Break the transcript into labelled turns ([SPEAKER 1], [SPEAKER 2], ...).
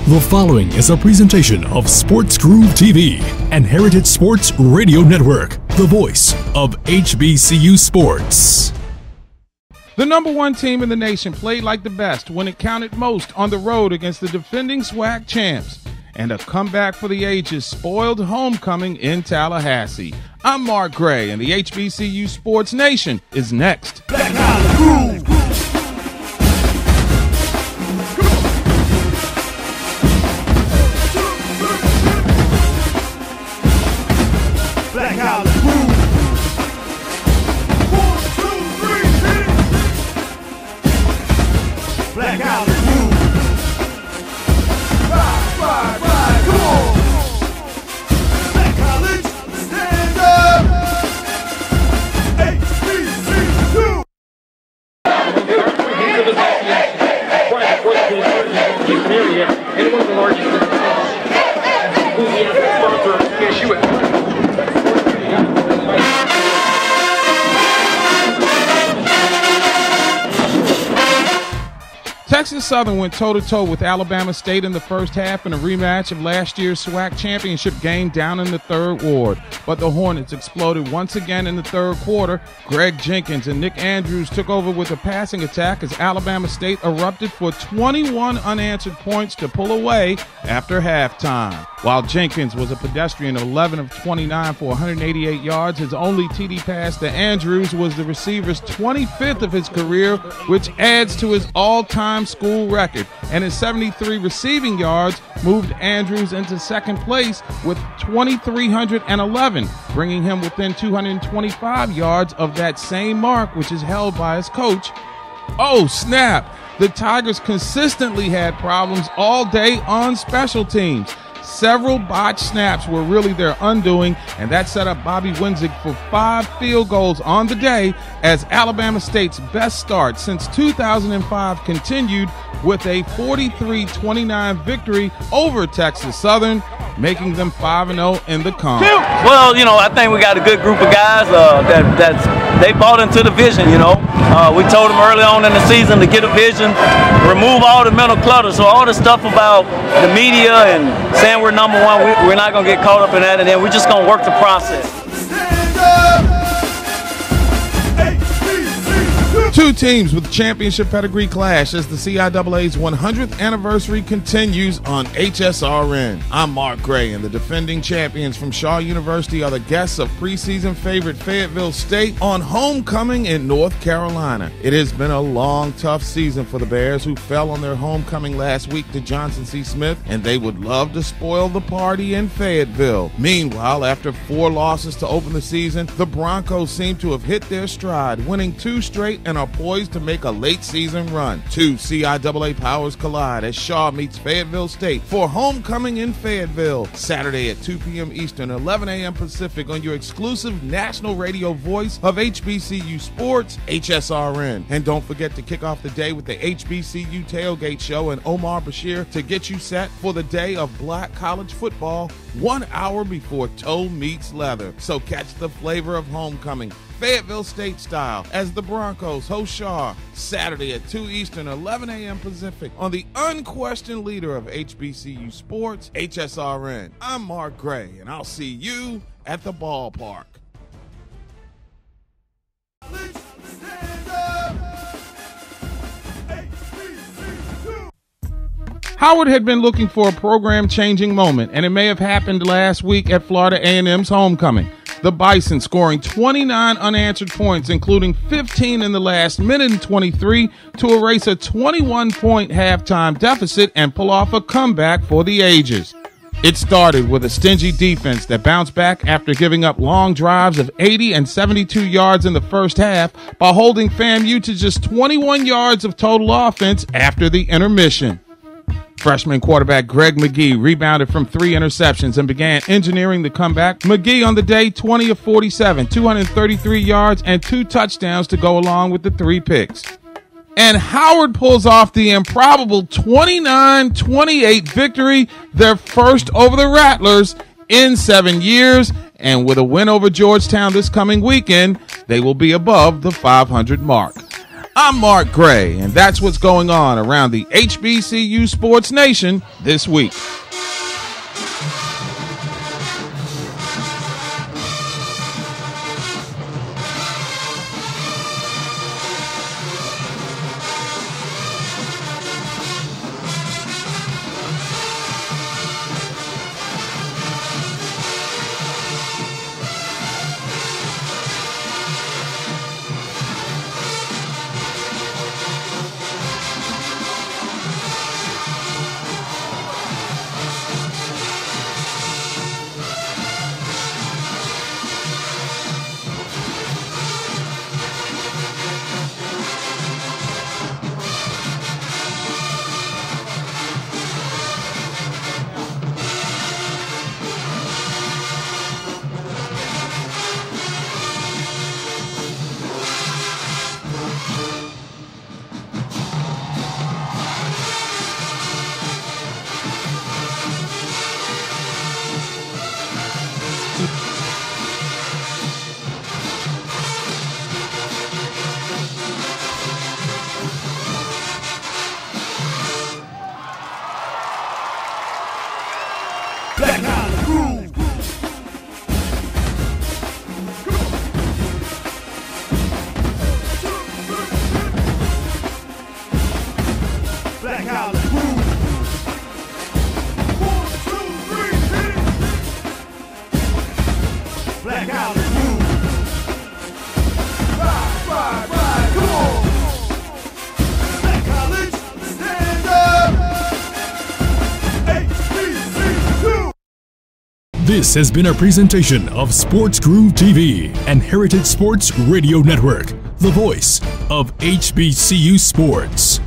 [SPEAKER 1] The following is a presentation of SportsGroove TV and Heritage Sports Radio Network, the voice of HBCU sports.
[SPEAKER 2] The number one team in the nation played like the best when it counted most on the road against the defending SWAC champs. And a comeback for the ages spoiled homecoming in Tallahassee. I'm Mark Gray, and the HBCU Sports Nation is next.
[SPEAKER 3] Black Island Groove. Black Island Groove. 1, 2, 3, hit it. Black Island Groove. Ride, come on. Black College, stand up. HBCU.
[SPEAKER 4] Anyone the largest sponsor can't shoot it.
[SPEAKER 2] Texas Southern went toe-to-toe with Alabama State in the first half in a rematch of last year's SWAC championship game down in the third ward. But the Hornets exploded once again in the third quarter. Greg Jenkins and Nick Andrews took over with a passing attack as Alabama State erupted for 21 unanswered points to pull away after halftime. While Jenkins was a pedestrian of 11 of 29 for 188 yards, his only TD pass to Andrews was the receiver's 25th of his career, which adds to his all-time school record, and his 73 receiving yards moved Andrews into second place with 2,311, bringing him within 225 yards of that same mark, which is held by his coach. Oh, snap! The Tigers consistently had problems all day on special teams. Several botched snaps were really their undoing, and that set up Bobby Winzig for 5 field goals on the day as Alabama State's best start since 2005 continued with a 43-29 victory over Texas Southern, making them 5-0 in the con.
[SPEAKER 5] Well, I think we got a good group of guys they bought into the vision, We told them early on in the season to get a vision, remove all the mental clutter. So all the stuff about the media and saying we're number one, we're not going to get caught up in that, and then we're just going to work the process.
[SPEAKER 2] Two teams with championship pedigree clash as the CIAA's 100th anniversary continues on HSRN. I'm Mark Gray, and the defending champions from Shaw University are the guests of preseason favorite Fayetteville State on homecoming in North Carolina. It has been a long, tough season for the Bears, who fell on their homecoming last week to Johnson C. Smith, and they would love to spoil the party in Fayetteville. Meanwhile, after 4 losses to open the season, the Broncos seem to have hit their stride, winning 2 straight and are poised to make a late season run. 2 CIAA powers collide as Shaw meets Fayetteville State for homecoming in Fayetteville, Saturday at 2 p.m. Eastern, 11 a.m. Pacific on your exclusive national radio voice of HBCU Sports, HSRN. And don't forget to kick off the day with the HBCU Tailgate Show and Omar Bashir to get you set for the day of Black college football 1 hour before toe meets leather. So catch the flavor of homecoming Fayetteville State style as the Broncos host Shaw Saturday at 2 Eastern, 11 a.m. Pacific on the unquestioned leader of HBCU Sports, HSRN. I'm Mark Gray, and I'll see you at the ballpark. Howard had been looking for a program-changing moment, and it may have happened last week at Florida A&M's homecoming. The Bison scoring 29 unanswered points, including 15 in the last minute and 23, to erase a 21-point halftime deficit and pull off a comeback for the ages. It started with a stingy defense that bounced back after giving up long drives of 80 and 72 yards in the first half by holding FAMU to just 21 yards of total offense after the intermission. Freshman quarterback Greg McGee rebounded from 3 interceptions and began engineering the comeback. McGee on the day, 20 of 47, 233 yards, and 2 touchdowns to go along with the 3 picks. And Howard pulls off the improbable 29-28 victory, their first over the Rattlers in 7 years. And with a win over Georgetown this coming weekend, they will be above the 500 mark. I'm Mark Gray, and that's what's going on around the HBCU Sports Nation this week.
[SPEAKER 3] Black Island Groove. Black Island Groove. 1, 2, 3, hit it. Black Island Groove. Ride, come on. Black College, stand up. HBCU.
[SPEAKER 1] This has been a presentation of SportsGroove TV and Heritage Sports Radio Network, the voice of HBCU sports.